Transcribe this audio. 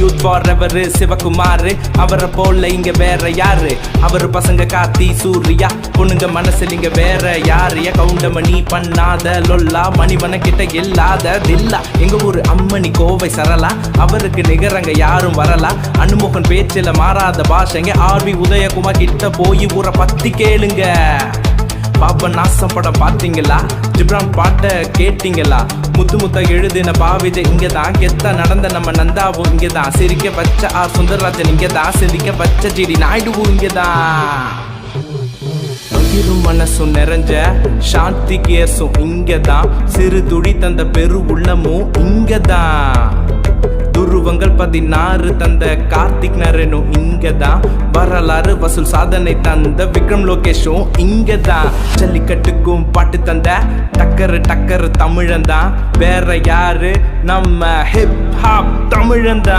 Youth for ever Sivakumar, அவரை போல இங்க வேற யாரு? அவரு பசங்க கார்த்தி சூர்யா, பொண்ணுங்க மனசுல இங்க வேற யாரு? கவுண்டமணி பண்ணாத லொல்லா, மணிவன கிட்ட இல்லாத தில்லா, எங்க ஊரு அம்மணி கோவை சரளா, அவருக்கு நிகரங்க யாரும் வரலா. அனுமோகன் பேச்சில மாறாத பாஷைங்க, ஆர்வி உதயகுமார் கிட்ட போய் ஊரை பத்தி கேளுங்க. பாப்பா நாசம் படம் பாத்தீங்களா? ஜிப்ரான் பாட்ட கேட்டீங்களா? முத்து முத்த எழுதின பாவிஜ இங்கதான், கெத்த நடந்த நம்ம நந்தாவும் இங்கதான், சிரிக்க பச்ச ஆர் சுந்தரராஜன் இங்கதான், சிரிக்க பச்ச ஜிடி நாயுடுவும் இங்கதான். மனசும் நிறைஞ்ச சாந்தி கேசும் இங்கதான், சிறு துடி தந்த பெரு உள்ளமும் இங்கதான், துருவங்கள் 16 தந்த கார்த்திக் நரனும் இங்கதான், வரலாறு வசூல் சாதனை தந்த விக்ரம் லோகேஷும் இங்கதான், ஜல்லிக்கட்டுக்கும் பாட்டு தந்த டக்கரு தமிழன்தான், வேற யாரு நம்ம ஹிப் ஹாப் தமிழன்தான்.